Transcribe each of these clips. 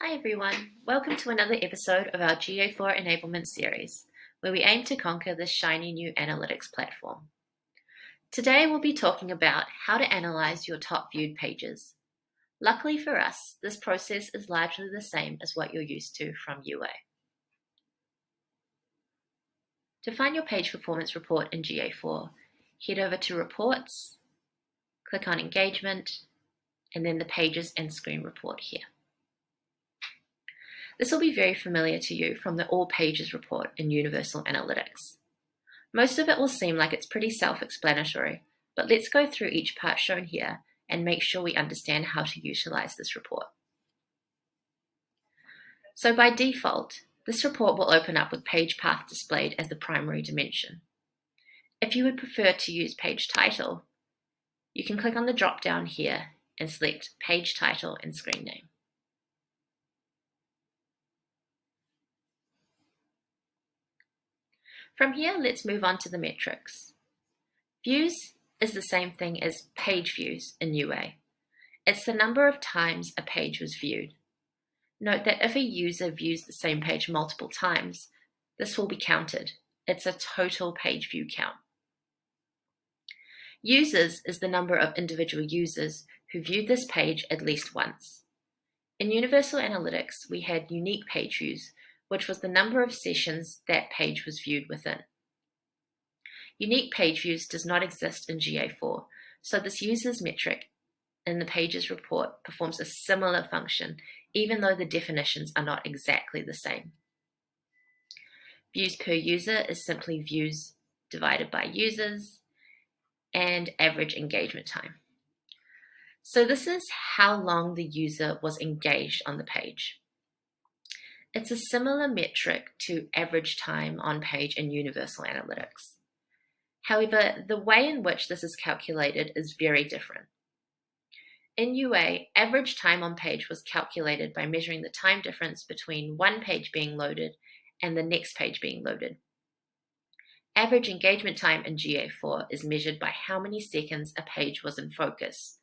Hi everyone, welcome to another episode of our GA4 Enablement series, where we aim to conquer this shiny new analytics platform. Today we'll be talking about how to analyze your top viewed pages. Luckily for us, this process is largely the same as what you're used to from UA. To find your page performance report in GA4, head over to Reports, click on Engagement, and then the Pages and Screen report here. This will be very familiar to you from the All Pages report in Universal Analytics. Most of it will seem like it's pretty self-explanatory, but let's go through each part shown here and make sure we understand how to utilize this report. So by default, this report will open up with page path displayed as the primary dimension. If you would prefer to use page title, you can click on the drop-down here and select page title and screen name. From here, let's move on to the metrics. Views is the same thing as page views in UA. It's the number of times a page was viewed. Note that if a user views the same page multiple times, this will be counted. It's a total page view count. Users is the number of individual users who viewed this page at least once. In Universal Analytics, we had unique page views, which was the number of sessions that page was viewed within. Unique page views does not exist in GA4, so this user's metric in the pages report performs a similar function, even though the definitions are not exactly the same. Views per user is simply views divided by users, and average engagement time. So this is how long the user was engaged on the page. It's a similar metric to average time on page in Universal Analytics. However, the way in which this is calculated is very different. In UA, average time on page was calculated by measuring the time difference between one page being loaded and the next page being loaded. Average engagement time in GA4 is measured by how many seconds a page was in focus,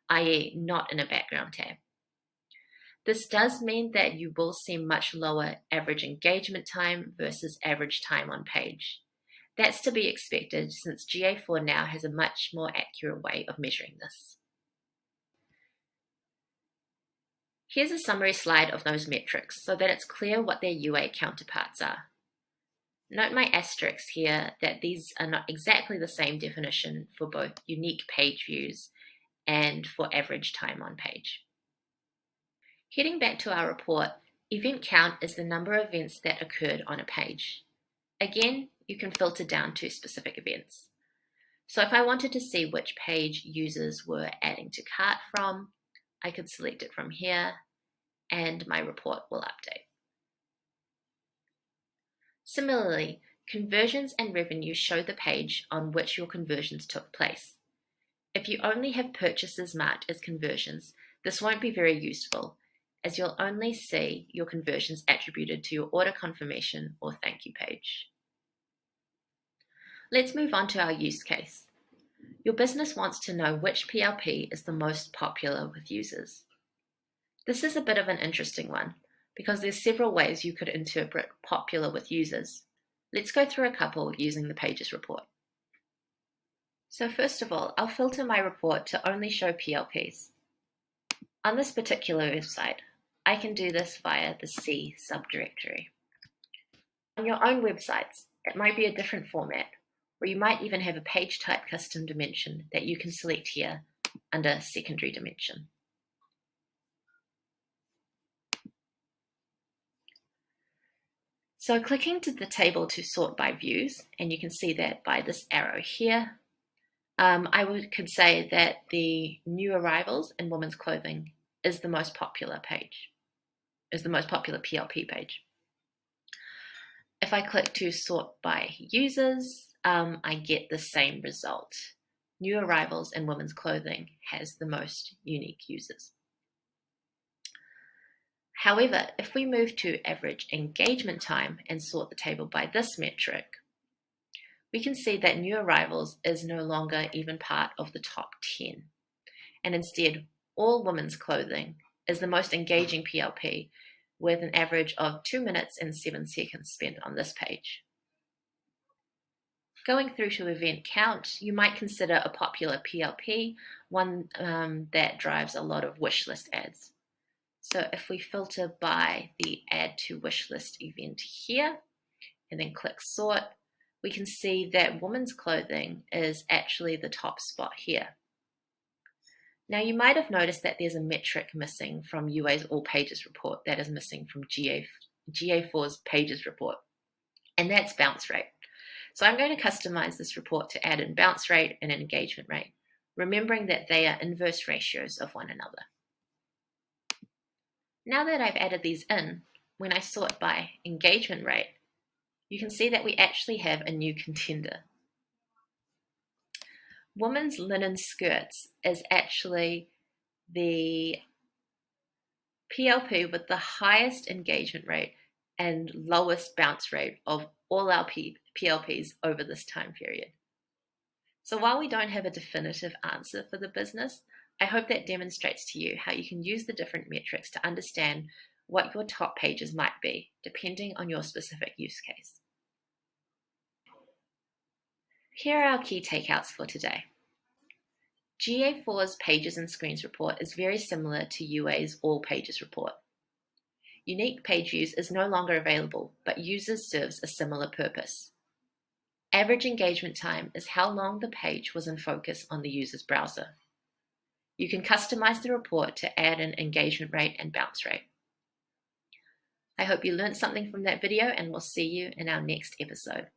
i.e. not in a background tab. This does mean that you will see much lower average engagement time versus average time on page. That's to be expected since GA4 now has a much more accurate way of measuring this. Here's a summary slide of those metrics so that it's clear what their UA counterparts are. Note my asterisks here that these are not exactly the same definition for both unique page views and for average time on page. Heading back to our report, event count is the number of events that occurred on a page. Again, you can filter down to specific events. So if I wanted to see which page users were adding to cart from, I could select it from here and my report will update. Similarly, conversions and revenue show the page on which your conversions took place. If you only have purchases marked as conversions, this won't be very useful, as you'll only see your conversions attributed to your order confirmation or thank you page. Let's move on to our use case. Your business wants to know which PLP is the most popular with users. This is a bit of an interesting one, because there's several ways you could interpret popular with users. Let's go through a couple using the pages report. So first of all, I'll filter my report to only show PLPs. On this particular website, I can do this via the C subdirectory. On your own websites, it might be a different format, or you might even have a page type custom dimension that you can select here under secondary dimension. So clicking to the table to sort by views, and you can see that by this arrow here, could say that the new arrivals in women's clothing is the most popular page, is the most popular PLP page. If I click to sort by users, I get the same result. New arrivals in women's clothing has the most unique users. However, if we move to average engagement time and sort the table by this metric, we can see that new arrivals is no longer even part of the top 10. And instead, all women's clothing is the most engaging PLP with an average of 2 minutes and 7 seconds spent on this page. Going through to event count, you might consider a popular PLP, one that drives a lot of wish list ads. So if we filter by the add to wish list event here, and then click sort, we can see that women's clothing is actually the top spot here. Now you might have noticed that there's a metric missing from UA's All Pages report that is missing from GA4's Pages report, and that's bounce rate. So I'm going to customize this report to add in bounce rate and engagement rate, remembering that they are inverse ratios of one another. Now that I've added these in, when I sort by engagement rate, you can see that we actually have a new contender. Women's linen skirts is actually the PLP with the highest engagement rate and lowest bounce rate of all our PLPs over this time period. So while we don't have a definitive answer for the business, I hope that demonstrates to you how you can use the different metrics to understand what your top pages might be, depending on your specific use case. Here are our key takeouts for today. GA4's Pages and Screens report is very similar to UA's All Pages report. Unique page views is no longer available, but users serves a similar purpose. Average engagement time is how long the page was in focus on the user's browser. You can customize the report to add an engagement rate and bounce rate. I hope you learned something from that video, and we'll see you in our next episode.